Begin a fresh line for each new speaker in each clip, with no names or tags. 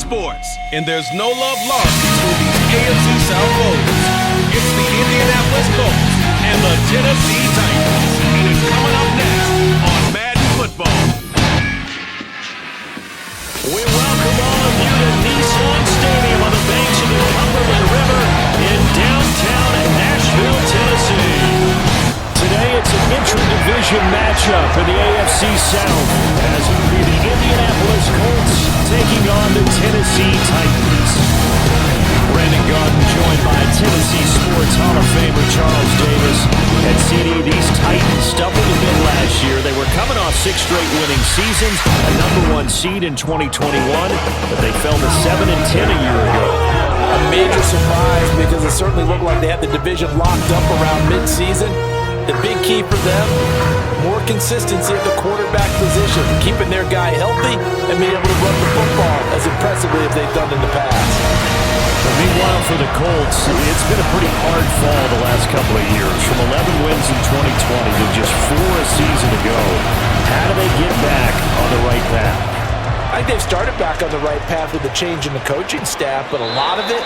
sports, and there's no love lost between these AFC South foes. It's the Indianapolis Colts and the Tennessee Titans, and it's coming up next on Madden Football.
We welcome all of you to Nissan Stadium on the banks of the Cumberland River in downtown Nashville, Tennessee. Today it's an intra-division matchup in the AFC South as it will be the Indianapolis Colts taking on the Tennessee Titans. Brandon Garden joined by Tennessee Sports Hall of Famer Charles Davis. And CD, these Titans stumbled a bit last year. They were coming off 6 straight winning seasons, a #1 seed in 2021, but they fell to 7-10 a year ago.
A major surprise because it certainly looked like they had the division locked up around mid-season. The big key for them, more consistency at the quarterback position, keeping their guy healthy and being able to run the football as impressively as they've done in the past.
Meanwhile, for the Colts, it's been a pretty hard fall the last couple of years. From 11 wins in 2020 to just 4 a season ago. How do they get back on the right path?
I think they've started back on the right path with the change in the coaching staff, but a lot of it,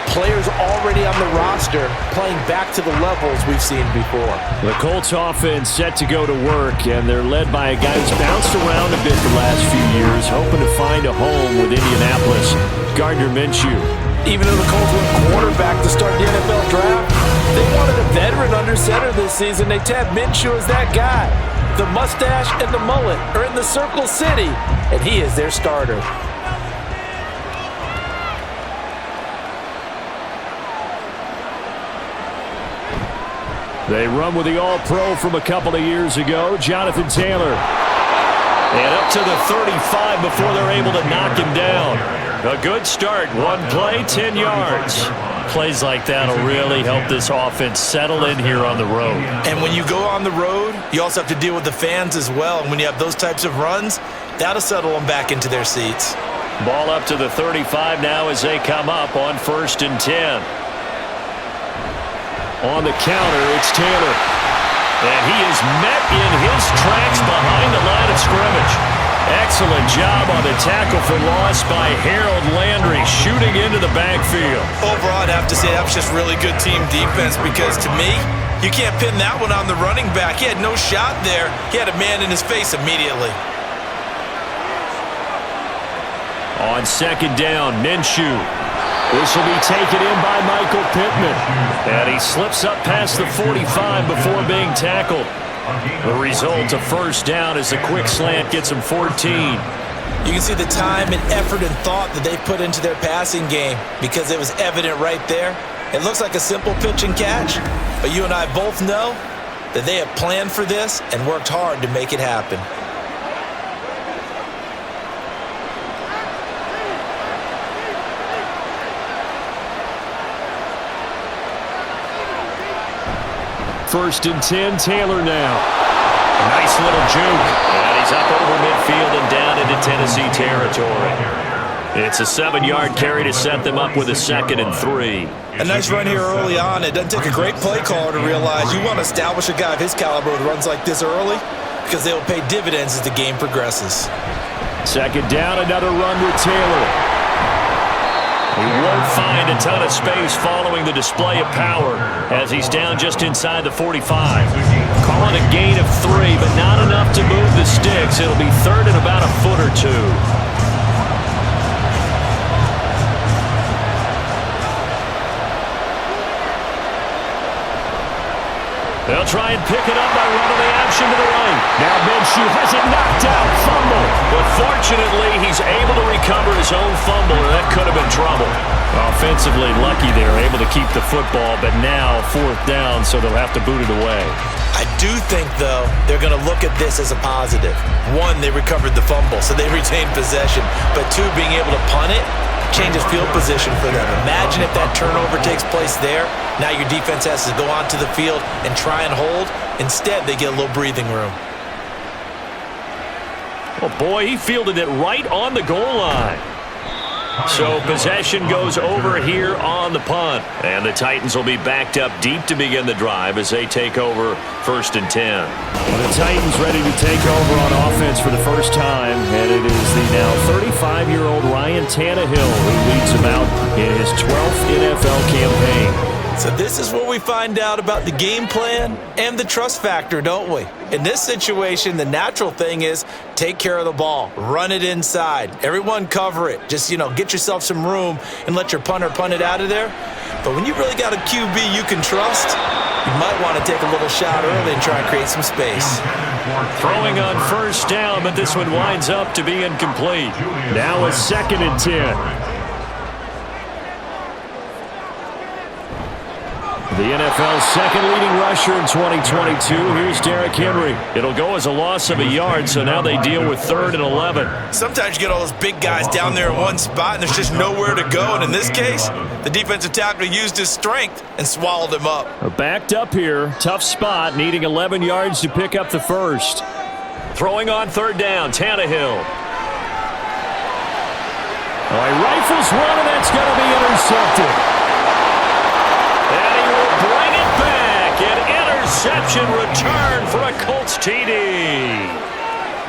players already on the roster playing back to the levels we've seen before.
The Colts offense set to go to work, and they're led by a guy who's bounced around a bit the last few years, hoping to find a home with Indianapolis, Gardner Minshew.
Even though the Colts went quarterback to start the NFL draft, they wanted a veteran under center this season. They tabbed Minshew as that guy. The mustache and the mullet are in the Circle City, and he is their starter.
They run with the All-Pro from a couple of years ago, Jonathan Taylor. And up to the 35 before they're able to knock him down. A good start. One play, 10 yards. Plays like that will really help this offense settle in here on the road.
And when you go on the road, you also have to deal with the fans as well. And when you have those types of runs, that'll settle them back into their seats.
Ball up to the 35 now as they come up on 1st and 10. On the counter, it's Taylor. And he is met in his tracks behind the line of scrimmage. Excellent job on the tackle for loss by Harold Landry, shooting into the backfield.
Overall, I'd have to say that was just really good team defense because, to me, you can't pin that one on the running back. He had no shot there. He had a man in his face immediately.
On 2nd down, Minshew. This will be taken in by Michael Pittman. And he slips up past the 45 before being tackled. The result, a 1st down as the quick slant gets him 14.
You can see the time and effort and thought that they put into their passing game because it was evident right there. It looks like a simple pitch and catch, but you and I both know that they have planned for this and worked hard to make it happen.
First and 10, Taylor now. Nice little juke. And he's up over midfield and down into Tennessee territory. It's a 7-yard carry to set them up with a 2nd and 3.
A nice run here early on. It doesn't take a great play caller to realize you want to establish a guy of his caliber with runs like this early because they will pay dividends as the game progresses.
2nd down, another run with Taylor. He won't find a ton of space following the display of power as he's down just inside the 45. Calling a gain of 3, but not enough to move the sticks. It'll be 3rd and about a foot or 2. They'll try and pick it up by running the action to the right. Now Minshew has it knocked out. Fumble. But fortunately, he's able to recover his own fumble, or that could have been trouble. Offensively lucky they're able to keep the football, but now 4th down, so they'll have to boot it away.
I do think, though, they're going to look at this as a positive. 1, they recovered the fumble, so they retained possession. But 2, being able to punt it changes field position for them. Imagine if that turnover takes place there. Now your defense has to go onto the field and try and hold. Instead, they get a little breathing room.
Oh, boy, he fielded it right on the goal line. So possession goes over here on the punt. And the Titans will be backed up deep to begin the drive as they take over 1st and 10. Well, the Titans ready to take over on offense for the first time. And it is the now 35-year-old Ryan Tannehill who leads them out in his 12th NFL campaign.
So this is where we find out about the game plan and the trust factor, don't we? In this situation, the natural thing is take care of the ball. Run it inside. Everyone cover it. Just, get yourself some room and let your punter punt it out of there. But when you really got a QB you can trust, you might want to take a little shot early and try and create some space.
Throwing on 1st down, but this one winds up to be incomplete. Now a 2nd and 10. The NFL's second leading rusher in 2022. Here's Derrick Henry. It'll go as a loss of a yard, so now they deal with 3rd and 11.
Sometimes you get all those big guys down there in one spot, and there's just nowhere to go. And in this case, the defensive tackle used his strength and swallowed him up.
Backed up here. Tough spot, needing 11 yards to pick up the first. Throwing on 3rd down, Tannehill. Oh, he rifles one, and that's going to be intercepted. And he will bring it back. An interception return for a Colts TD.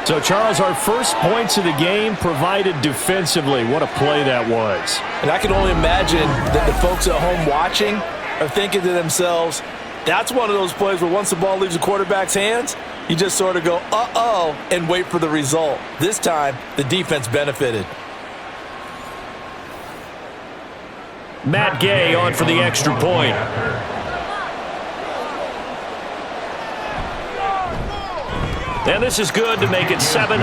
So, Charles, our first points of the game provided defensively. What a play that was.
And I can only imagine that the folks at home watching are thinking to themselves, that's one of those plays where once the ball leaves the quarterback's hands, you just sort of go, uh-oh, and wait for the result. This time, the defense benefited.
Matt Gay on for the extra point. And this is good to make it 7-0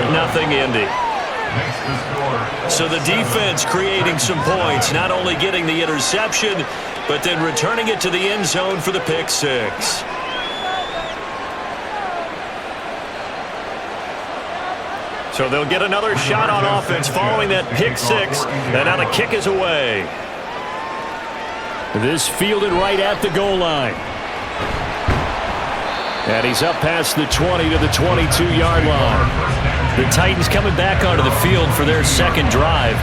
Indy. So the defense creating some points, not only getting the interception, but then returning it to the end zone for the pick six. So they'll get another shot on offense following that pick six, and now the kick is away. This fielded right at the goal line. And he's up past the 20 to the 22-yard line. The Titans coming back onto the field for their second drive.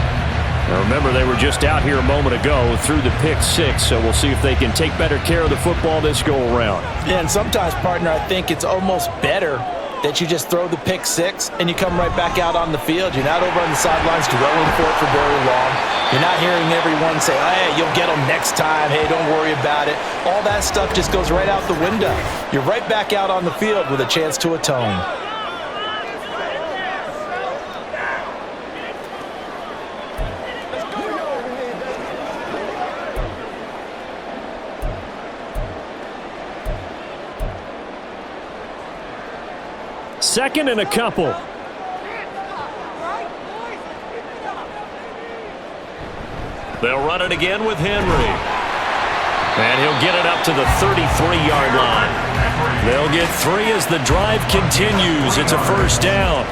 Now remember, they were just out here a moment ago through the pick six, so we'll see if they can take better care of the football this go-around.
Yeah, and sometimes, partner, I think it's almost better that you just throw the pick six and you come right back out on the field. You're not over on the sidelines dwelling for it for very long. You're not hearing everyone say, hey, you'll get them next time. Hey, don't worry about it. All that stuff just goes right out the window. You're right back out on the field with a chance to atone.
Second and a couple. They'll run it again with Henry. And he'll get it up to the 33-yard line. They'll get 3 as the drive continues. It's a first down.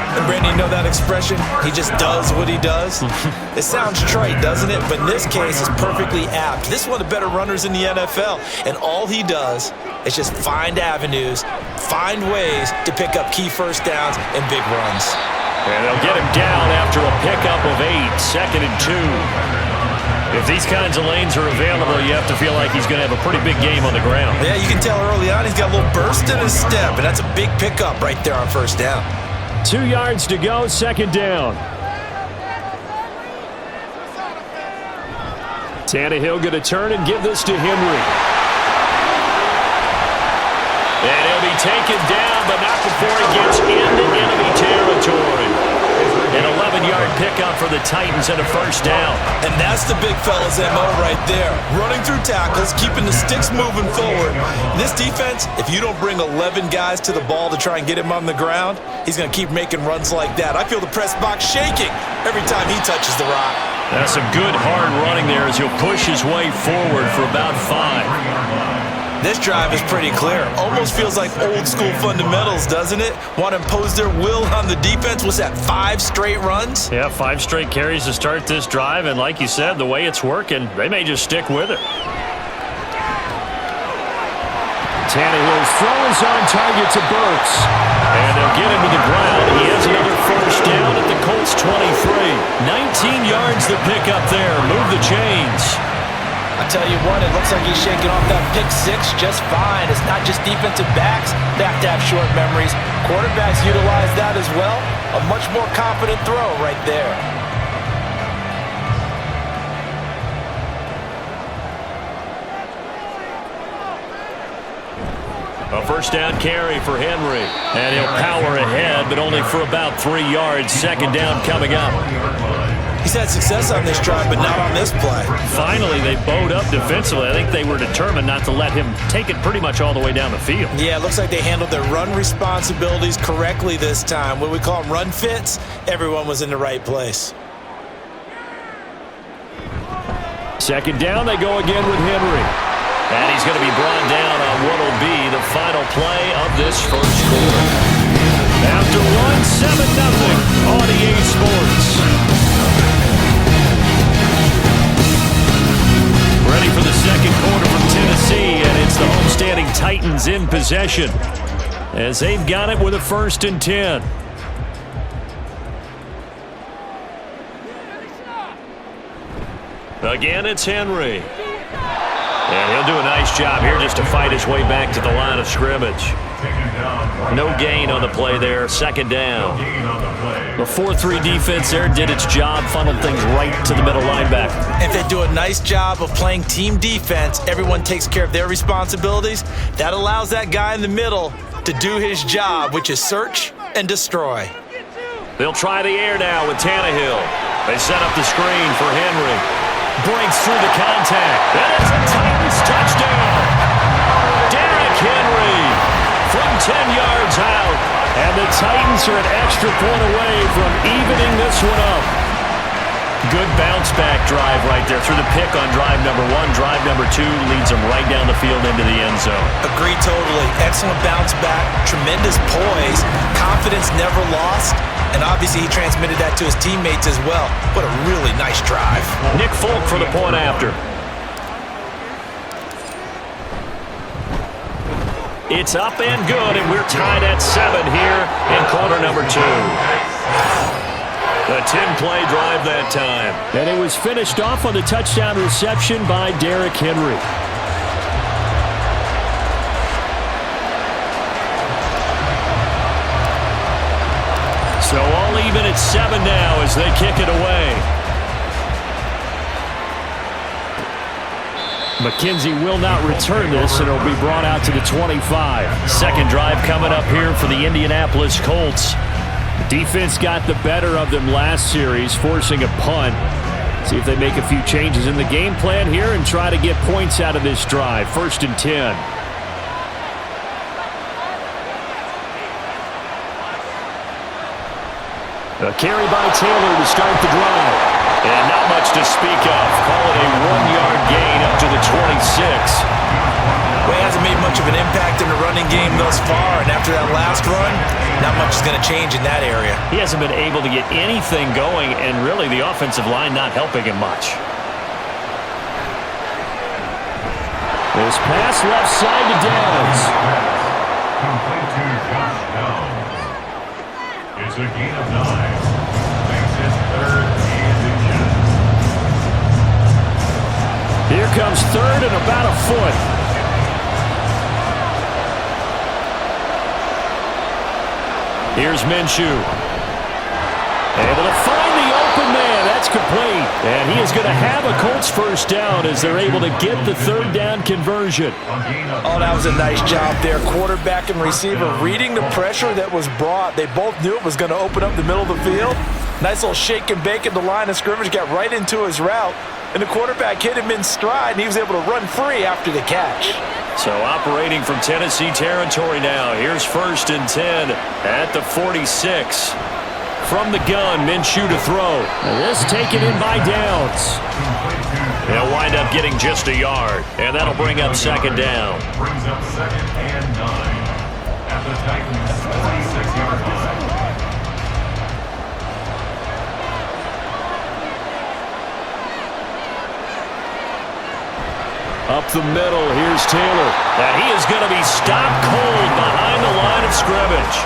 And Brandon, you know that expression? He just does what he does? It sounds trite, doesn't it? But in this case, it's perfectly apt. This is one of the better runners in the NFL. And all he does is just find avenues, find ways to pick up key first downs and big runs.
And they'll get him down after a pickup of 8, 2nd and 2. If these kinds of lanes are available, you have to feel like he's going to have a pretty big game on the ground.
Yeah, you can tell early on he's got a little burst in his step, and that's a big pickup right there on first down.
2 yards to go, second down. Tannehill going to turn and give this to Henry. And he'll be taken down, but not before he gets into enemy territory. An 11-yard pickup for the Titans and a first down.
And that's the big fella's MO right there. Running through tackles, keeping the sticks moving forward. This defense, if you don't bring 11 guys to the ball to try and get him on the ground, he's going to keep making runs like that. I feel the press box shaking every time he touches the rock.
That's some good hard running there as he'll push his way forward for about 5.
This drive is pretty clear. Almost feels like old school fundamentals, doesn't it? Want to impose their will on the defense. What's that, 5 straight runs?
Yeah, 5 straight carries to start this drive. And like you said, the way it's working, they may just stick with it. Tannehill's throw is on target to Burks. And they'll get him to the ground. He has another first down at the Colts 23. 19 yards to pick up there. Move the chains.
I tell you what, it looks like he's shaking off that pick six just fine. It's not just defensive backs that have to have short memories. Quarterbacks utilize that as well. A much more confident throw right there.
A first down carry for Henry. And he'll power ahead, but only for about 3 yards. Second down coming up.
He's had success on this drive, but not on this play.
Finally, they bowed up defensively. I think they were determined not to let him take it pretty much all the way down the field.
Yeah, it looks like they handled their run responsibilities correctly this time. What we call them run fits, everyone was in the right place.
Second down, they go again with Henry. And he's going to be brought down on what will be the final play of this first quarter. After one, 7-0 on EA Sports. Ready for the second quarter from Tennessee, and it's the homestanding Titans in possession as they've got it with a 1st and 10. Again, it's Henry. And he'll do a nice job here just to fight his way back to the line of scrimmage. No gain on the play there. Second down. The 4-3 defense there did its job, funneled things right to the middle linebacker.
If they do a nice job of playing team defense, everyone takes care of their responsibilities. That allows that guy in the middle to do his job, which is search and destroy.
They'll try the air now with Tannehill. They set up the screen for Henry. Breaks through the contact. That is a Titans touchdown. Derrick Henry from 10 yards out. And the Titans are an extra point away from evening this one up. Good bounce back drive right there through the pick on drive number 1. Drive number 2 leads them right down the field into the end zone.
Agree totally. Excellent bounce back. Tremendous poise. Confidence never lost. And obviously he transmitted that to his teammates as well. What a really nice drive.
Nick Folk for the point after. It's up and good, and we're tied at 7 here in quarter number 2. A 10-play drive that time. And it was finished off on the touchdown reception by Derrick Henry. So all even at 7 now as they kick it away. McKenzie will not return this, and it'll be brought out to the 25. Second drive coming up here for the Indianapolis Colts. Defense got the better of them last series, forcing a punt. See if they make a few changes in the game plan here and try to get points out of this drive. 1st and 10. A carry by Taylor to start the drive. And not much to speak of. Call it a 1-yard gain up to the 26.
Well, he hasn't made much of an impact in the running game thus far, and after that last run, not much is going to change in that area.
He hasn't been able to get anything going, and really the offensive line not helping him much. This pass left side to Downs.
Complete to Josh Downs. It's a gain of 9. Makes it 3rd and 10.
Here comes 3rd and about a foot. Here's Minshew. Able to find the open man. That's complete. And he is going to have a Colts first down as they're able to get the 3rd down conversion.
Oh, that was a nice job there. Quarterback and receiver reading the pressure that was brought. They both knew it was going to open up the middle of the field. Nice little shake and bake at the line of scrimmage. Got right into his route. And the quarterback hit him in stride, and he was able to run free after the catch.
So operating from Tennessee territory now. Here's 1st and 10 at the 46. From the gun, Minshew to throw. And this taken in by Downs. They'll wind up getting just a yard, and that'll bring up 2nd down.
Brings up 2nd and 9 at the Titans' 46-yard line.
Up the middle, here's Taylor. And he is going to be stopped cold behind the line of scrimmage.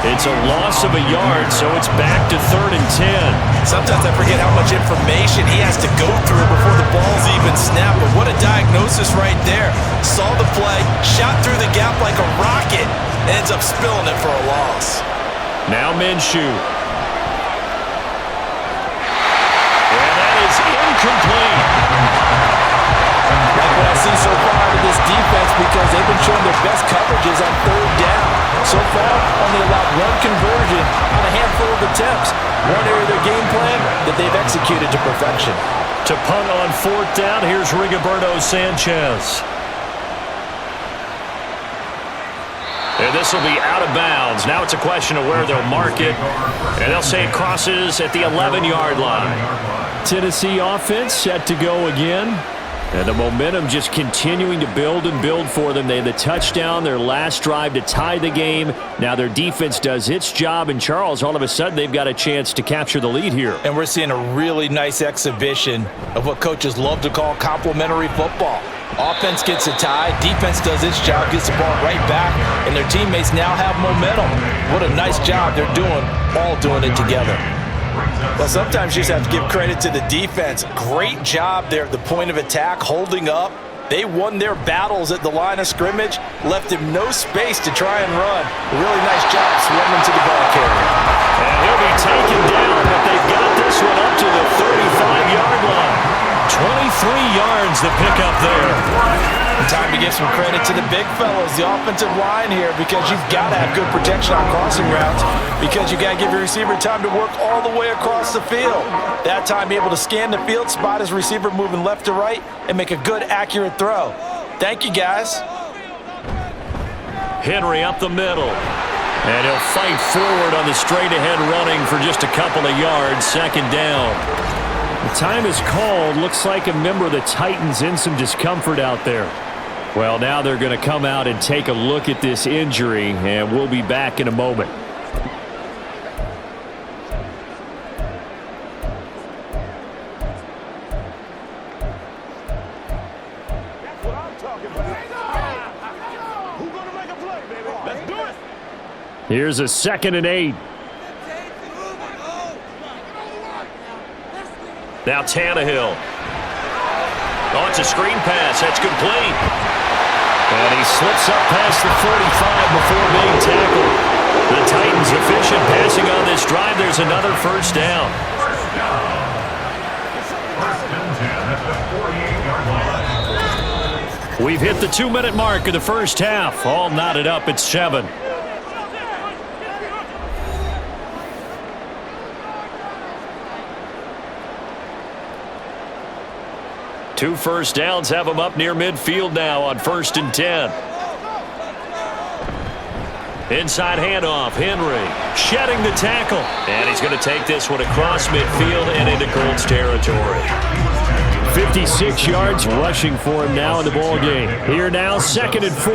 It's a loss of a yard, so it's back to 3rd and 10.
Sometimes I forget how much information he has to go through before the ball's even snapped. But what a diagnosis right there. Saw the play, shot through the gap like a rocket, ends up spilling it for a loss.
Now Minshew. And that is incomplete.
Like what I see so far out of this defense, because they've been showing their best coverages on 3rd down. So far, only allowed 1 conversion on a handful of attempts. One area of their game plan that they've executed to perfection.
To punt on 4th down, here's Rigoberto Sanchez. And this will be out of bounds. Now it's a question of where they'll mark it. And they'll say it crosses at the 11-yard line. Tennessee offense set to go again. And the momentum just continuing to build and build for them. They had the touchdown, their last drive to tie the game. Now their defense does its job. And Charles, all of a sudden, they've got a chance to capture the lead here.
And we're seeing a really nice exhibition of what coaches love to call complementary football. Offense gets a tie, defense does its job, gets the ball right back, and their teammates now have momentum. What a nice job they're doing, all doing it together.
Well, sometimes you just have to give credit to the defense. Great job there at the point of attack, holding up. They won their battles at the line of scrimmage, left him no space to try and run. A really nice job swimming to the ball carrier.
And he'll be taken down, but they've got this one up to the 35-yard line. 23 yards to pick up there.
Time to give some credit to the big fellas, the offensive line here, because you've got to have good protection on crossing routes, because you got to give your receiver time to work all the way across the field. That time, be able to scan the field, spot his receiver moving left to right, and make a good, accurate throw. Thank you, guys.
Henry up the middle. And he'll fight forward on the straight-ahead running for just a couple of yards, 2nd down. The time is called. Looks like a member of the Titans in some discomfort out there. Well, now they're going to come out and take a look at this injury, and we'll be back in a moment.
That's what I'm talking about. Who's going to make a play, baby? Let's do it.
Here's a 2nd and 8. Now Tannehill. Oh, it's a screen pass. That's complete. And he slips up past the 45 before being tackled. The Titans efficient passing on this drive. There's another 1st down.
First and 10 at the 48-yard line.
We've hit the 2-minute mark of the first half. All knotted up at 7. Two first downs have them up near midfield now on 1st and 10. Inside handoff, Henry shedding the tackle. And he's going to take this one across midfield and into Colts territory. 56 yards rushing for him now in the ball game. Here now, 2nd and 4.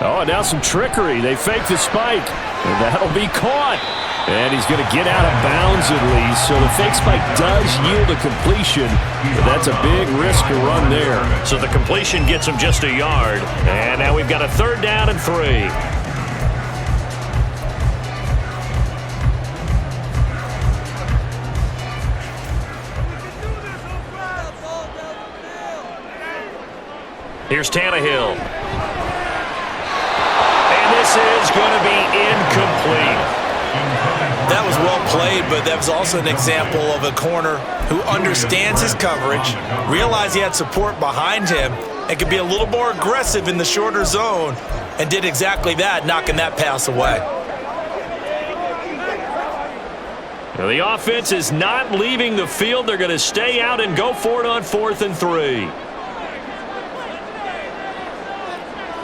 Oh, now some trickery. They fake the spike. And that'll be caught. And he's going to get out of bounds at least. So the fake spike does yield a completion. But that's a big risk to run there. So the completion gets him just a yard. And now we've got a 3rd down and 3. Here's Tannehill. And this is going to be incomplete.
That was well played, but that was also an example of a corner who understands his coverage, realized he had support behind him, and could be a little more aggressive in the shorter zone, and did exactly that, knocking that pass away.
Now the offense is not leaving the field. They're going to stay out and go for it on 4th and 3.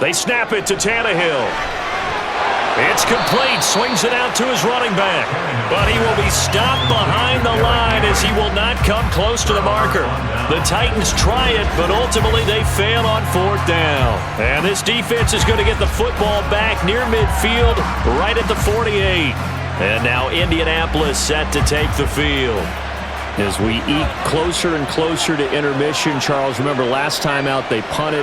They snap it to Tannehill. It's complete. Swings it out to his running back. But he will be stopped behind the line as he will not come close to the marker. The Titans try it, but ultimately they fail on 4th down. And this defense is going to get the football back near midfield, right at the 48. And now Indianapolis set to take the field. As we eke closer and closer to intermission, Charles, remember last time out they punted.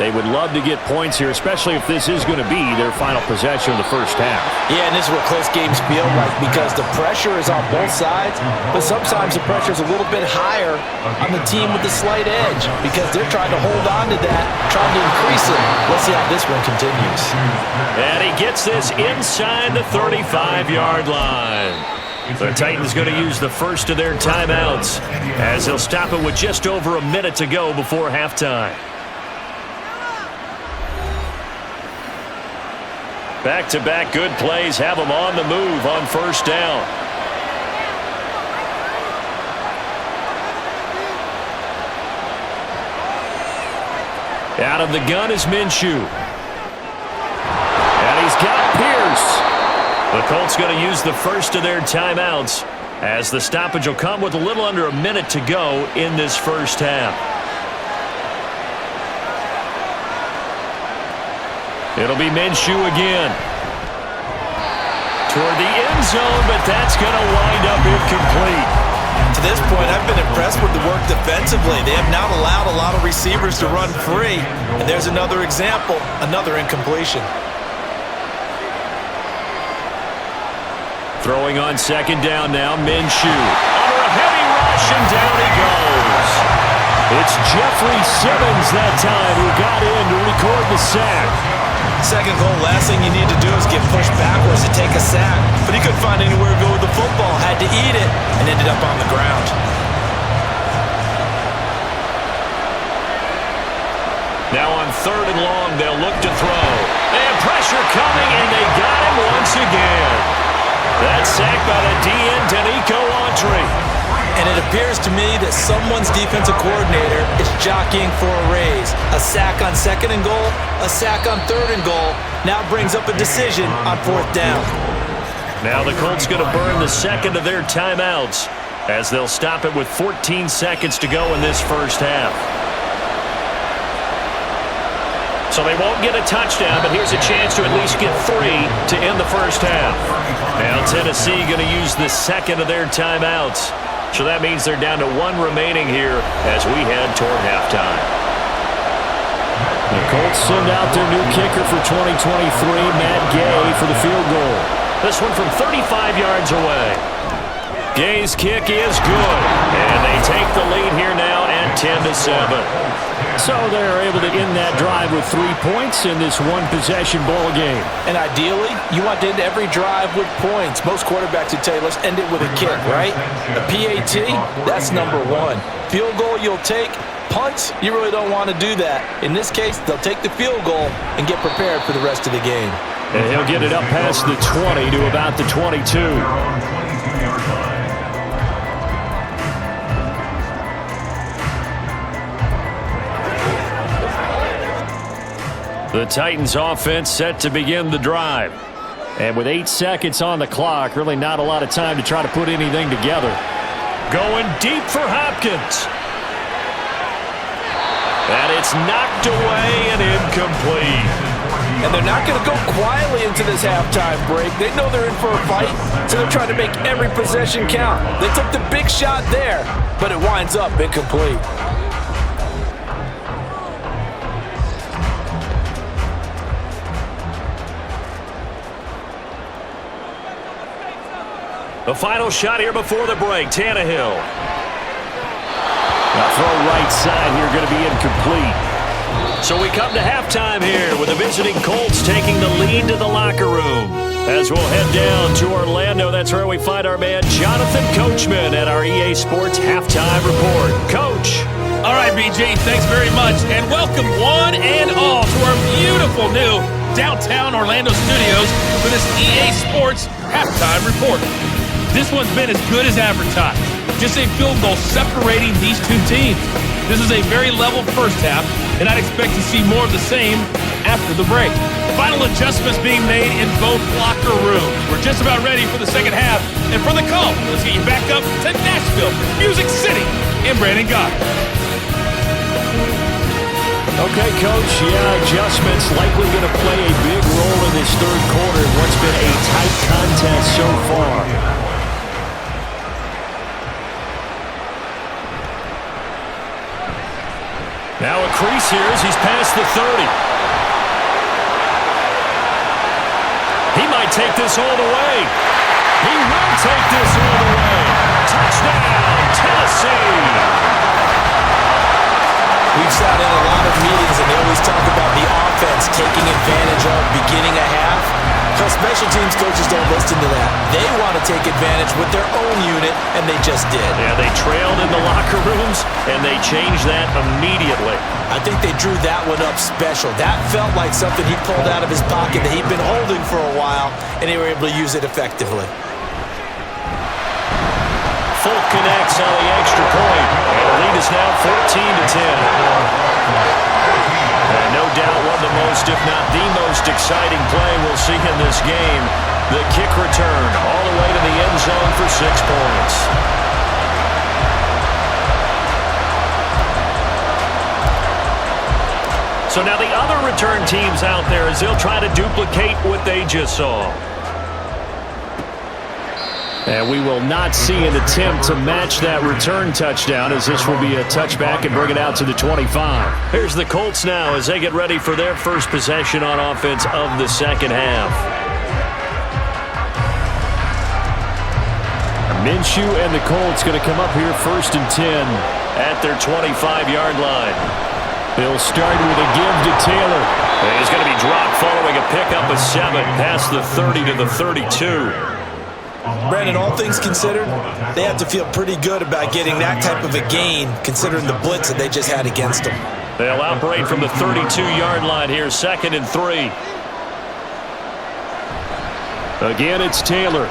They would love to get points here, especially if this is going to be their final possession of the first half.
Yeah, and this is what close games feel like because the pressure is on both sides, but sometimes the pressure is a little bit higher on the team with the slight edge because they're trying to hold on to that, trying to increase it. Let's see how this one continues.
And he gets this inside the 35-yard line. The Titans going to use the first of their timeouts as they'll stop it with just over a minute to go before halftime. Back-to-back good plays have them on the move on first down. Out of the gun is Minshew. And he's got Pierce. The Colts going to use the first of their timeouts as the stoppage will come with a little under a minute to go in this first half. It'll be Minshew again. Toward the end zone, but that's going to wind up incomplete.
To this point, I've been impressed with the work defensively. They have not allowed a lot of receivers to run free. And there's another example, another incompletion.
Throwing on second down now, Minshew. Under a heavy rush, and down he goes. It's Jeffrey Simmons that time who got in to record the sack.
Second goal, last thing you need to do is get pushed backwards to take a sack. But he couldn't find anywhere to go with the football, had to eat it, and ended up on the ground.
Now on third and long, they'll look to throw. They have pressure coming, and they got him once again. That sack by the DN, Danico Autry.
And it appears to me that someone's defensive coordinator is jockeying for a raise. A sack on second and goal, a sack on third and goal, now brings up a decision on fourth down.
Now the Colts going to burn the second of their timeouts as they'll stop it with 14 seconds to go in this first half. So they won't get a touchdown, but here's a chance to at least get 3 to end the first half. Now Tennessee going to use the second of their timeouts. So that means they're down to 1 remaining here as we head toward halftime. The Colts send out their new kicker for 2023, Matt Gay, for the field goal. This one from 35 yards away. Gay's kick is good, and they take the lead here now at 10-7. So they're able to end that drive with 3 points in this one-possession ball game.
And ideally, you want to end every drive with points. Most quarterbacks would tell you, let's end it with a kick, right? A PAT, that's number 1. Field goal you'll take. Punts, you really don't want to do that. In this case, they'll take the field goal and get prepared for the rest of the game.
And he'll get it up past the 20 to about the 22. The Titans offense set to begin the drive. And with 8 seconds on the clock, really not a lot of time to try to put anything together. Going deep for Hopkins. And it's knocked away and incomplete.
And they're not going to go quietly into this halftime break. They know they're in for a fight, so they're trying to make every possession count. They took the big shot there, but it winds up incomplete.
The final shot here before the break, Tannehill. The throw right side here going to be incomplete. So we come to halftime here with the visiting Colts taking the lead to the locker room. As we'll head down to Orlando, that's where we find our man Jonathan Coachman at our EA Sports Halftime Report. Coach.
All right, BJ, thanks very much. And welcome one and all to our beautiful new downtown Orlando studios for this EA Sports Halftime Report. This one's been as good as advertised. Just a field goal separating these two teams. This is a very level first half, and I'd expect to see more of the same after the break. Final adjustments being made in both locker rooms. We're just about ready for the second half. And for the call, let's get you back up to Nashville, Music City, and Brandon Gott.
Okay, Coach, adjustments likely going to play a big role in this third quarter in what's been a tight contest so far. Now a crease here as he's past the 30. He might take this all the way. He will take this all the way. Touchdown, Tennessee.
We've sat in a lot of meetings, and they always talk about the offense taking advantage of beginning a half. But special teams coaches don't listen to that. They want to take advantage with their own unit, and they just did.
Yeah, they trailed in the locker rooms, and they changed that immediately.
I think they drew that one up special. That felt like something he pulled out of his pocket that he'd been holding for a while, and they were able to use it effectively.
Folk connects on the extra point. And the lead is now 14-10. And no doubt one of the most, if not the most exciting play we'll see in this game. The kick return all the way to the end zone for 6 points. So now the other return teams out there as they'll try to duplicate what they just saw. And we will not see an attempt to match that return touchdown as this will be a touchback and bring it out to the 25. Here's the Colts now as they get ready for their first possession on offense of the second half. Minshew and the Colts going to come up here 1st and 10 at their 25-yard line. They'll start with a give to Taylor. And he's going to be dropped following a pickup of 7 past the 30 to the 32.
Brandon, all things considered, they have to feel pretty good about getting that type of a gain considering the blitz that they just had against them.
They'll operate from the 32-yard line here, 2nd and 3. Again, it's Taylor.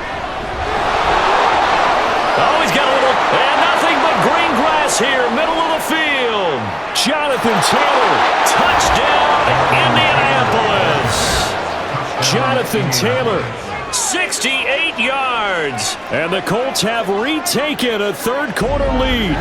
Oh, he's got a little, and nothing but green grass here, middle of the field. Jonathan Taylor, touchdown, Indianapolis. Jonathan Taylor, 68 yards. And the Colts have retaken a third-quarter lead.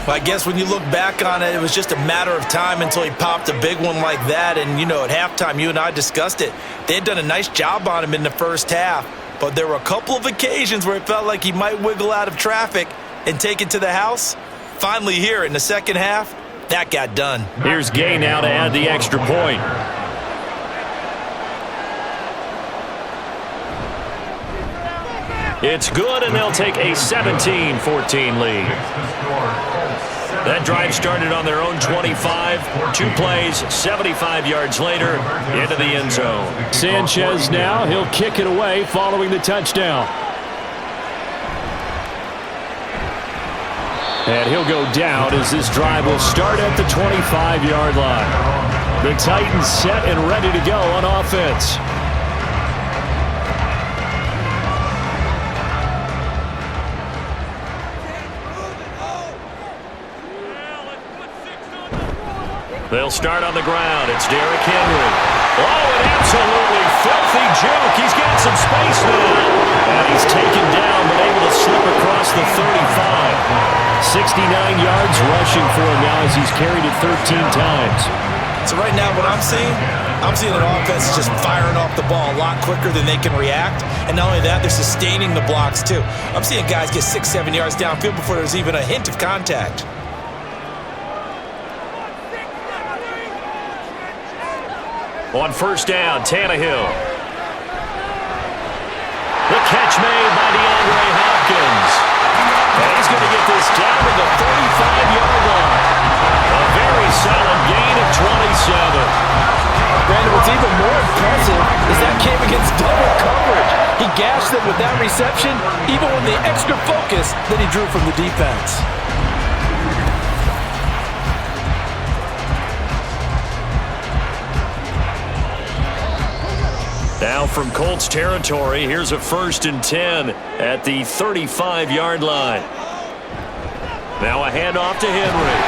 Well, I guess when you look back on it, it was just a matter of time until he popped a big one like that. And, you know, at halftime, you and I discussed it. They had done a nice job on him in the first half. But there were a couple of occasions where it felt like he might wiggle out of traffic and take it to the house. Finally here in the second half, that got done.
Here's Gay now to add the extra point. It's good, and they'll take a 17-14 lead. That drive started on their own 25. 2 plays, 75 yards later, into the end zone. Sanchez now, he'll kick it away following the touchdown. And he'll go down as this drive will start at the 25-yard line. The Titans set and ready to go on offense. They'll start on the ground. It's Derrick Henry. Oh, an absolutely filthy juke. He's got some space now. And he's taken down, but able to slip across the 35. 69 yards rushing for him now as he's carried it 13 times.
So right now what I'm seeing an offense just firing off the ball a lot quicker than they can react. And not only that, they're sustaining the blocks too. I'm seeing guys get 6-7 yards downfield before there's even a hint of contact.
On first down, Tannehill. The catch made by DeAndre Hopkins. And he's going to get this down to the 35-yard line. A very solid gain of 27.
Brandon, what's even more impressive is that came against double coverage. He gashed them with that reception, even with the extra focus that he drew from the defense.
Now from Colts territory, here's a 1st and 10 at the 35-yard line. Now a handoff to Henry.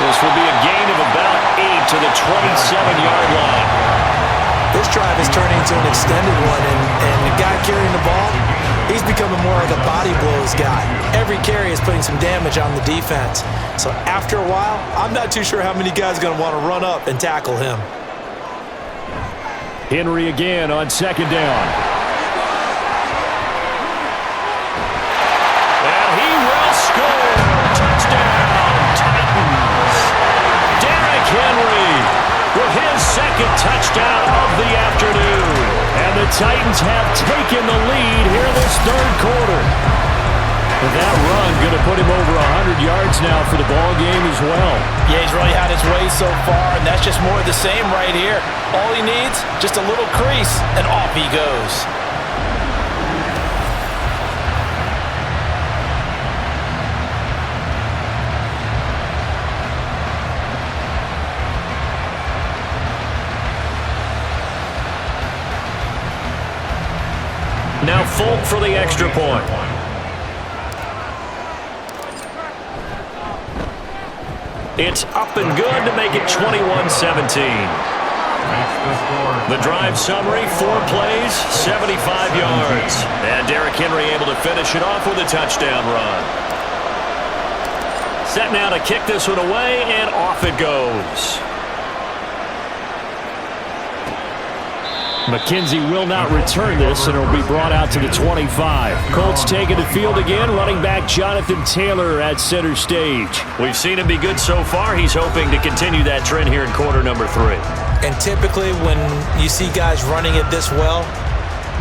This will be a gain of about 8 to the 27-yard line.
This drive is turning into an extended one, and the guy carrying the ball, he's becoming more like a body blows guy. Every carry is putting some damage on the defense. So after a while, I'm not too sure how many guys are going to want to run up and tackle him.
Henry again on 2nd down. And he will score. Touchdown, Titans. Titans have taken the lead here in this third quarter. And that run going to put him over 100 yards now for the ball game as well.
Yeah, he's really had his way so far, and that's just more of the same right here. All he needs, just a little crease, and off he goes.
Now Folk for the extra point. It's up and good to make it 21-17. The drive summary, 4 plays, 75 yards. And Derrick Henry able to finish it off with a touchdown run. Set now to kick this one away, and off it goes. McKenzie will not return this, and it'll be brought out to the 25. Colts taking the field again. Running back Jonathan Taylor at center stage. We've seen him be good so far. He's hoping to continue that trend here in quarter number 3.
And typically when you see guys running it this well,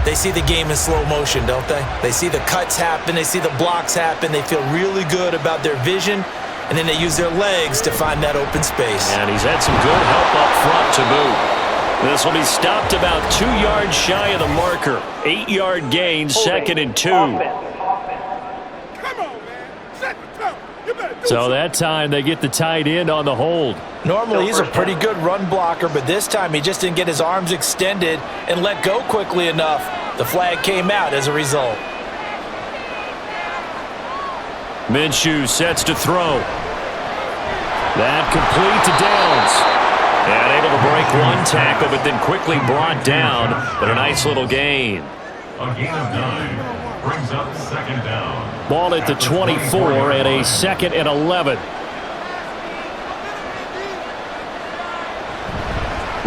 they see the game in slow motion, don't they? They see the cuts happen. They see the blocks happen. They feel really good about their vision, and then they use their legs to find that open space.
And he's had some good help up front to boot. This will be stopped about 2 yards shy of the marker. 8-yard gain, 2nd and 2. So that time they get the tight end on the hold.
Normally he's a pretty good run blocker, but this time he just didn't get his arms extended and let go quickly enough. The flag came out as a result.
Minshew sets to throw. That complete to Downs. And able to break one tackle, but then quickly brought down. But a nice little gain.
A gain of 9 brings up 2nd down.
Ball at the 24 and a 2nd and 11.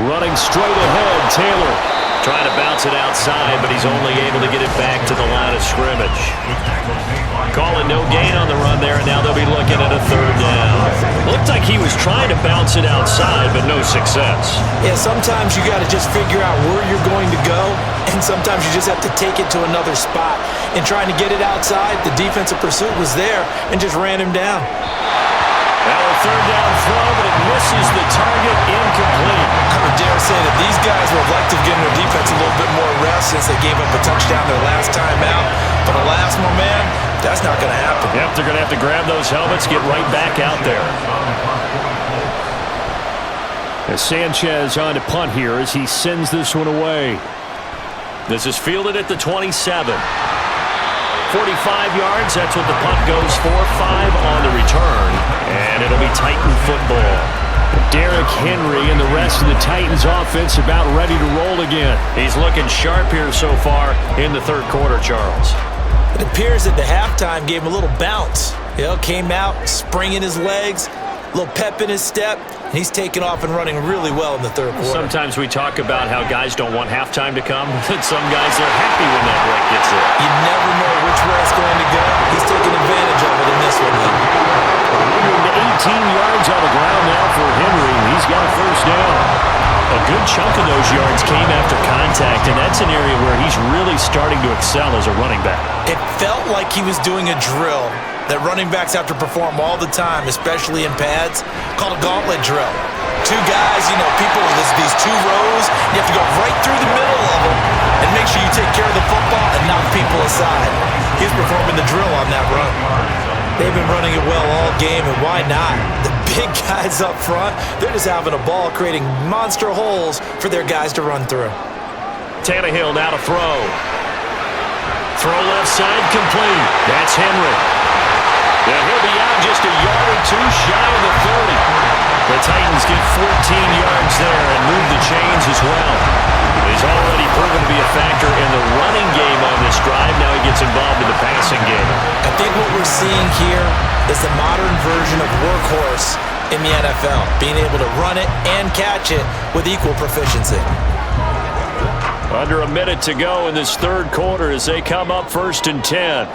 Running straight ahead, Taylor. Trying to bounce it outside, but he's only able to get it back to the line of scrimmage. Calling no gain on the run there, and now they'll be looking at a 3rd down. Looked like he was trying to bounce it outside, but no success.
Yeah, sometimes you got to just figure out where you're going to go, and sometimes you just have to take it to another spot. In trying to get it outside, the defensive pursuit was there and just ran him down.
Now a 3rd down throw, but it misses the target, incomplete.
I would dare say that these guys would like to give their defense a little bit more rest since they gave up a touchdown their last time out. But alas, my man, that's not going to happen.
Yep, they're going to have to grab those helmets, get right back out there. As Sanchez on to punt here as he sends this one away. This is fielded at the 27. 45 yards, that's what the punt goes for. 5 on the return, and it'll be Titan football. Derrick Henry and the rest of the Titans offense about ready to roll again. He's looking sharp here so far in the 3rd quarter, Charles.
It appears that the halftime gave him a little bounce. Came out, springing his legs, a little pep in his step. He's taken off and running really well in the 3rd quarter.
Sometimes we talk about how guys don't want halftime to come. Some guys are happy when that break gets it.
You never know which way it's going to go. He's taking advantage of it in this one.
118 yards on the ground now for Henry. He's got a 1st down. A good chunk of those yards came after contact, and that's an area where he's really starting to excel as a running back.
It felt like he was doing a drill that running backs have to perform all the time, especially in pads, called a gauntlet drill. 2 guys, people, there's these 2 rows. You have to go right through the middle of them and make sure you take care of the football and knock people aside. He's performing the drill on that run. They've been running it well all game, and why not? The big guys up front, they're just having a ball creating monster holes for their guys to run through.
Tannehill now to throw. Throw left side complete. That's Henry. Yeah, he'll be out just a yard or 2 shy of the 30. The Titans get 14 yards there and move the chains as well. He's already proven to be a factor in the running game on this drive. Now he gets involved in the passing game.
I think what we're seeing here is the modern version of workhorse in the NFL, being able to run it and catch it with equal proficiency.
Under a minute to go in this 3rd quarter as they come up 1st and 10.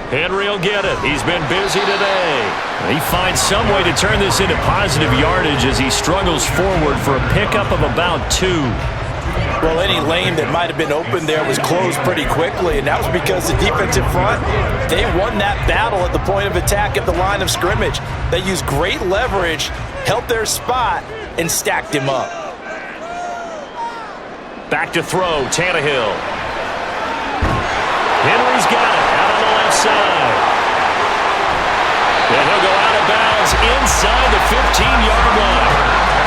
Henry will get it. He's been busy today. He finds some way to turn this into positive yardage as he struggles forward for a pickup of about 2.
Well, any lane that might have been open there was closed pretty quickly, and that was because the defensive front, they won that battle at the point of attack at the line of scrimmage. They used great leverage, held their spot, and stacked him up.
Back to throw, Tannehill. Henry's got it out on the left side. And he'll go out of bounds inside the 15-yard line.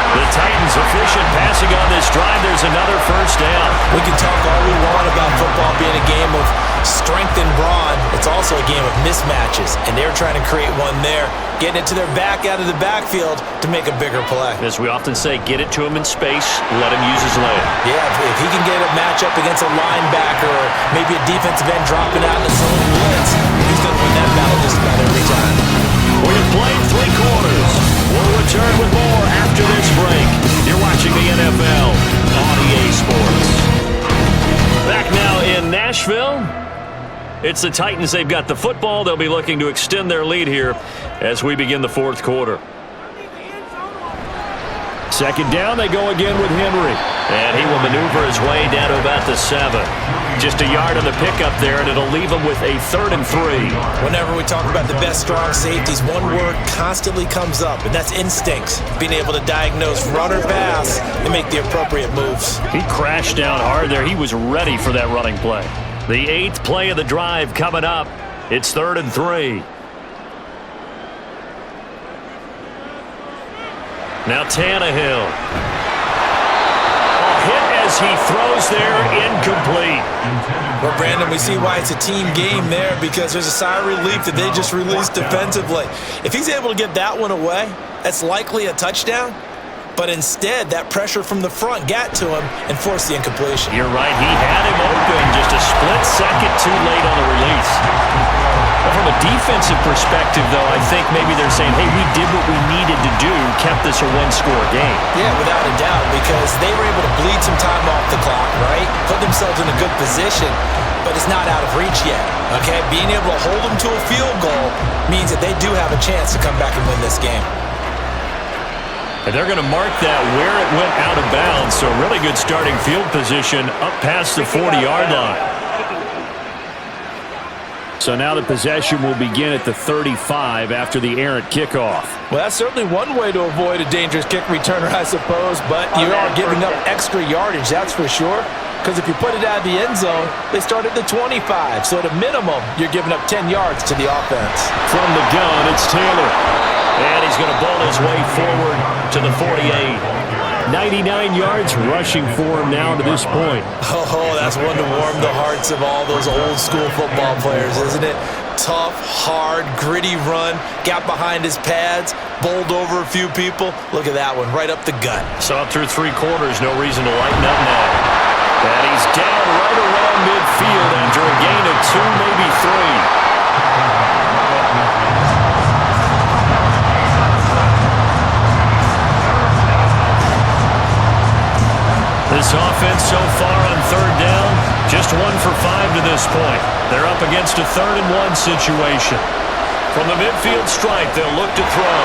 The Titans efficient passing on this drive. There's another first down.
We can talk all we want about football being a game of strength and brawn. It's also a game of mismatches, and they're trying to create one there, getting it to their back out of the backfield to make a bigger play.
As we often say, get it to him in space, let him use his leg.
Yeah, if he can get a matchup against a linebacker or maybe a defensive end dropping out in the zone blitz, he's going to win that battle just about every time.
We have played 3 quarters. We'll return with more after this break. You're watching the NFL on EA Sports. Back now in Nashville. It's the Titans. They've got the football. They'll be looking to extend their lead here as we begin the 4th quarter. Second down, they go again with Henry. And he will maneuver his way down to about the 7. Just a yard on the pickup there, and it'll leave him with a 3rd and 3.
Whenever we talk about the best strong safeties, one word constantly comes up, and that's instincts. Being able to diagnose run or pass and make the appropriate moves.
He crashed down hard there. He was ready for that running play. The 8th play of the drive coming up. It's 3rd and 3. Now Tannehill. Hit as he throws there, incomplete.
Well, Brandon, we see why it's a team game there because there's a sigh of relief that they just released defensively. If he's able to get that one away, that's likely a touchdown. But instead, that pressure from the front got to him and forced the incompletion.
You're right. He had him open just a split second too late on the release. Well, from a defensive perspective, though, I think maybe they're saying, hey, we did what we needed to do, kept this a 1-score game.
Yeah, without a doubt, because they were able to bleed some time off the clock, right? Put themselves in a good position, but it's not out of reach yet, okay? Being able to hold them to a field goal means that they do have a chance to come back and win this game.
And they're going to mark that where it went out of bounds, so really good starting field position up past the 40-yard line. So now the possession will begin at the 35 after the errant kickoff.
Well, that's certainly one way to avoid a dangerous kick returner, I suppose, but you are giving up extra yardage, that's for sure. Because if you put it out of the end zone, they start at the 25. So at a minimum, you're giving up 10 yards to the offense.
From the gun, it's Taylor. And he's going to ball his way forward to the 48. 99 yards rushing for him now to this point.
Oh, that's one to warm the hearts of all those old school football players, isn't it? Tough, hard, gritty run, got behind his pads, bowled over a few people. Look at that one, right up the gut.
So through 3 quarters, no reason to lighten up now. And he's down right around midfield after a gain of 2, maybe 3. This offense so far on 3rd down, just 1 for 5 to this point. They're up against a 3rd and 1 situation. From the midfield stripe, they'll look to throw.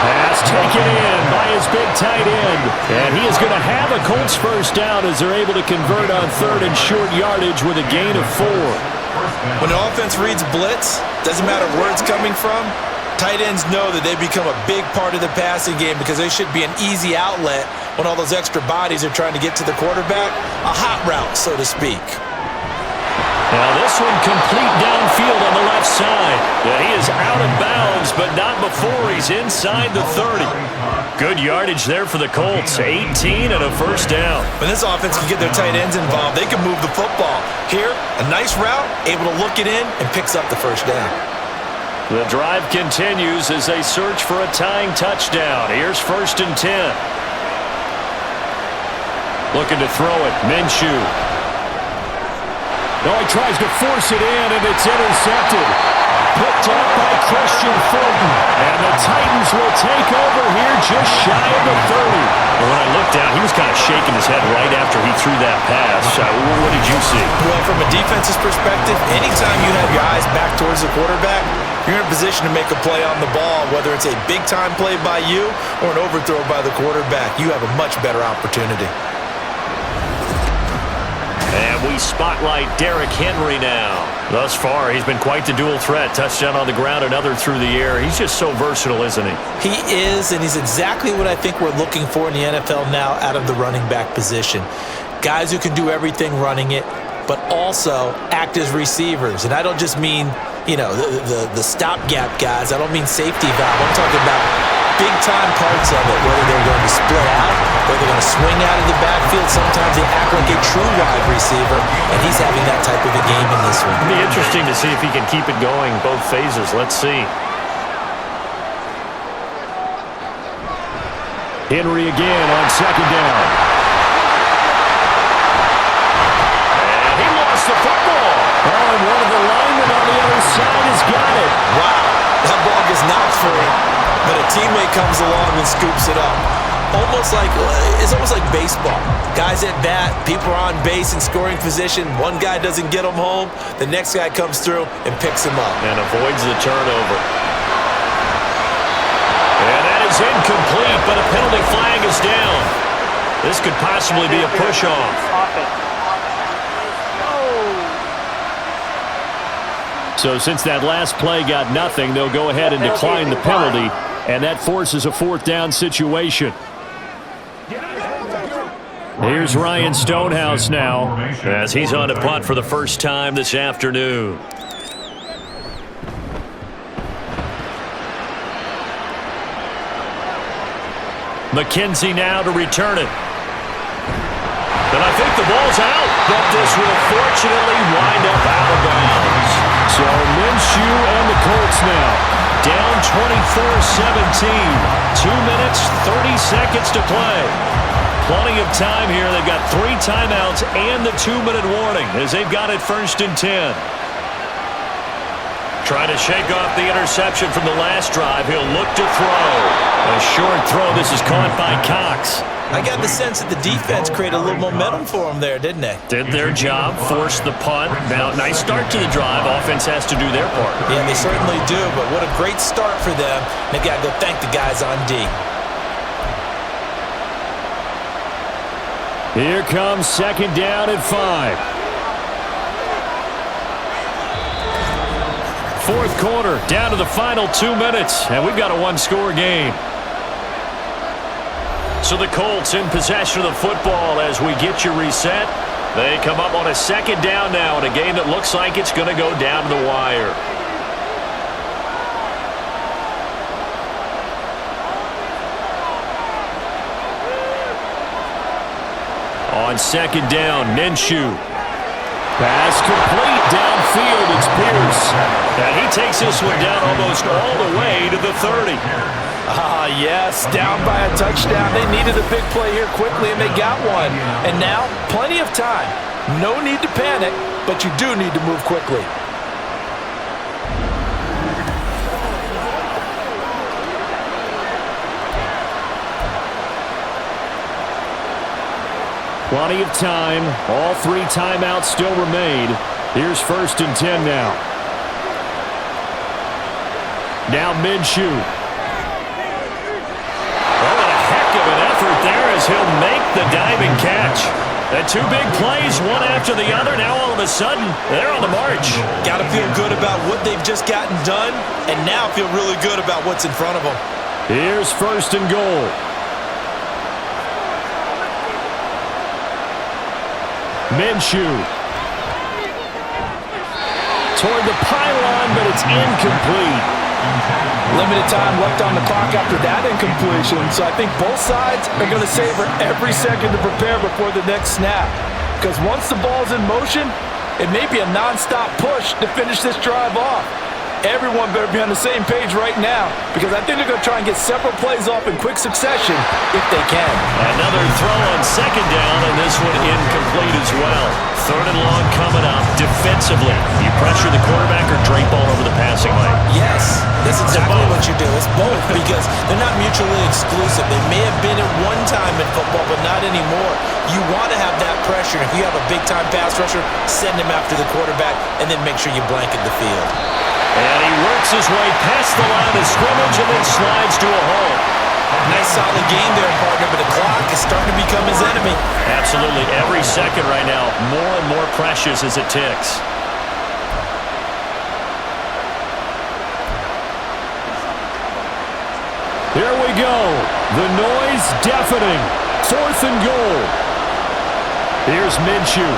Pass taken in by his big tight end. And he is going to have a Colts first down as they're able to convert on 3rd and short yardage with a gain of 4.
When an offense reads blitz, doesn't matter where it's coming from, tight ends know that they become a big part of the passing game because they should be an easy outlet when all those extra bodies are trying to get to the quarterback. A hot route, so to speak.
Now this one complete downfield on the left side. Yeah, he is out of bounds, but not before he's inside the 30. Good yardage there for the Colts. 18 and a first down.
When this offense can get their tight ends involved, they can move the football. Here, a nice route, able to look it in, and picks up the first down.
The drive continues as they search for a tying touchdown. Here's 1st and 10. Looking to throw it, Minshew. No, he tries to force it in, and it's intercepted. Picked up by Christian Fulton. And the Titans will take over here just shy of the 30. Well, when I looked down, he was kind of shaking his head right after he threw that pass. What did you see?
Well, from a defense's perspective, anytime you have your eyes back towards the quarterback, you're in a position to make a play on the ball, whether it's a big-time play by you or an overthrow by the quarterback. You have a much better opportunity.
And we spotlight Derrick Henry now. Thus far, he's been quite the dual threat. Touchdown on the ground, another through the air. He's just so versatile, isn't he?
He is, and he's exactly what I think we're looking for in the NFL now out of the running back position. Guys who can do everything running it, but also act as receivers. And I don't just mean, the stopgap guys. I don't mean safety valve. I'm talking about big-time parts of it, whether they're going to split out, whether they're going to swing out of the backfield. Sometimes they act like a true wide receiver, and he's having that type of a game in this one.
It'll be interesting to see if he can keep it going both phases. Let's see. Henry again on second down. And he lost the football. Oh, and one of the linemen on the other side has got it.
Wow, that ball gets knocked free, but a teammate comes along and scoops it up. It's almost like baseball. Guys at bat, people are on base in scoring position. One guy doesn't get them home. The next guy comes through and picks him up.
And avoids the turnover. And that is incomplete, but a penalty flag is down. This could possibly be a push-off. So since that last play got nothing, they'll go ahead and decline the penalty, and that forces a fourth down situation. Here's Ryan Stonehouse now, as he's on a punt for the first time this afternoon. McKenzie now to return it. And I think the ball's out, but this will fortunately wind up out of bounds. So Minshew and the Colts now down 24-17. 2 minutes, 30 seconds to play. Plenty of time here. They've got 3 timeouts and the 2-minute warning as they've got it 1st and 10. Trying to shake off the interception from the last drive. He'll look to throw. A short throw. This is caught by Cox.
I got the sense that the defense created a little momentum for them there, didn't they?
Did their job, forced the punt. Now, nice start to the drive. Offense has to do their part.
Yeah, they certainly do, but what a great start for them. They've got to go thank the guys on D.
Here comes 2nd down and 5. 4th quarter, down to the final 2 minutes, and we've got a 1-score game. So the Colts in possession of the football as we get you reset. They come up on a 2nd down now in a game that looks like it's going to go down to the wire. On 2nd down, Minshew. Pass complete downfield. It's Pierce. And he takes this one down almost all the way to the 30.
Yes, down by a touchdown. They needed a big play here quickly, and they got one. And now, plenty of time. No need to panic, but you do need to move quickly.
Plenty of time. All 3 timeouts still remain. Here's 1st and 10 now. Now Minshew. Oh, and a heck of an effort there as he'll make the diving catch. And 2 big plays, one after the other. Now all of a sudden, they're on the march.
Got to feel good about what they've just gotten done, and now feel really good about what's in front of them.
Here's 1st and goal. Minshew. Toward the pylon, but it's incomplete.
Limited time left on the clock after that incompletion, so I think both sides are going to savor every second to prepare before the next snap. Because once the ball's in motion, it may be a non-stop push to finish this drive off. Everyone better be on the same page right now, because I think they're going to try and get several plays off in quick succession if they can.
Another throw on 2nd down, and this one incomplete as well. 3rd and long coming up. Defensively, you pressure the quarterback or drape all over the passing lane?
Yes, that's exactly what you do. It's both, because they're not mutually exclusive. They may have been at one time in football, but not anymore. You want to have that pressure. If you have a big-time pass rusher, send him after the quarterback, and then make sure you blanket the field.
And he works his way past the line of scrimmage and then slides to a halt.
Nice solid game there, partner, but the clock is starting to become his enemy.
Absolutely. Every second right now, more and more precious as it ticks. Here we go. The noise deafening. 4th and goal. Here's Minshew.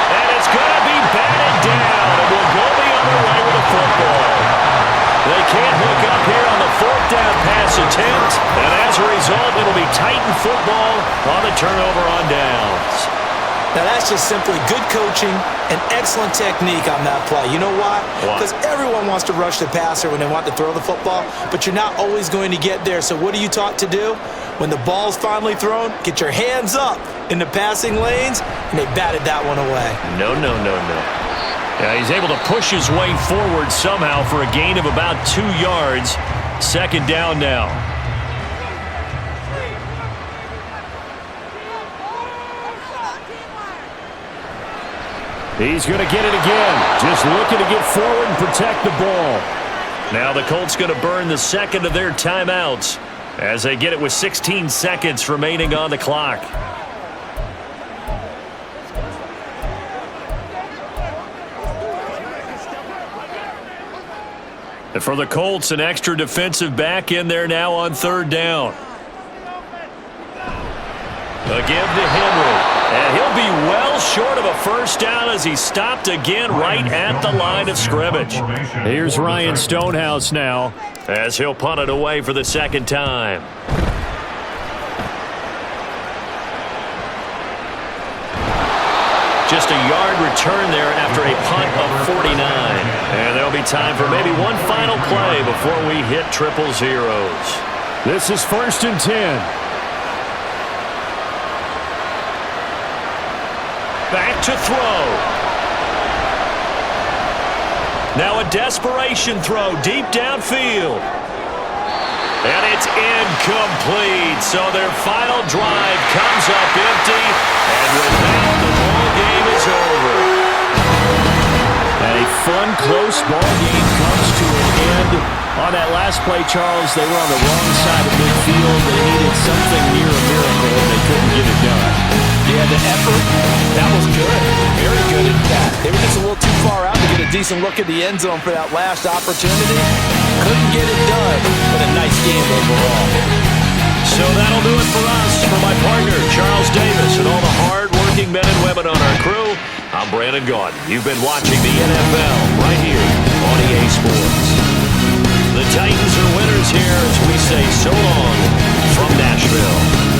And it's going to be batted down. And will go the other way with the football. They can't hook up here on the 4th down pass attempt. And as a result, it'll be Titan football on the turnover on downs.
Now, that's just simply good coaching and excellent technique on that play. You know why? Because everyone wants to rush the passer when they want to throw the football, but you're not always going to get there. So what are you taught to do? When the ball's finally thrown, get your hands up in the passing lanes, and they batted that one away.
No. Yeah, he's able to push his way forward somehow for a gain of about 2 yards. 2nd down now. He's going to get it again. Just looking to get forward and protect the ball. Now the Colts going to burn the second of their timeouts as they get it with 16 seconds remaining on the clock. And for the Colts, an extra defensive back in there now on 3rd down. A give to Henry. And he'll be well short of a 1st down as he stopped again right at the line of scrimmage. Here's Ryan Stonehouse now as he'll punt it away for the 2nd time. Just a yard return there after a punt of 49. And there'll be time for maybe one final play before we hit 000. This is 1st and 10. Back to throw. Now a desperation throw deep downfield. And it's incomplete. So their final drive comes up empty. And with that, the ball game is over. And a fun, close ball game comes to an end. On that last play, Charles, they were on the wrong side of midfield. They needed something near a miracle, and they couldn't get it done.
Yeah, the effort, that was good. Very good at that. They were just a little too far out to get a decent look at the end zone for that last opportunity. Couldn't get it done, but a nice game overall.
So that'll do it for us. For my partner, Charles Davis, and all the hard-working men and women on our crew, I'm Brandon Gaudin. You've been watching the NFL right here on EA Sports. The Titans are winners here as we say so long from Nashville.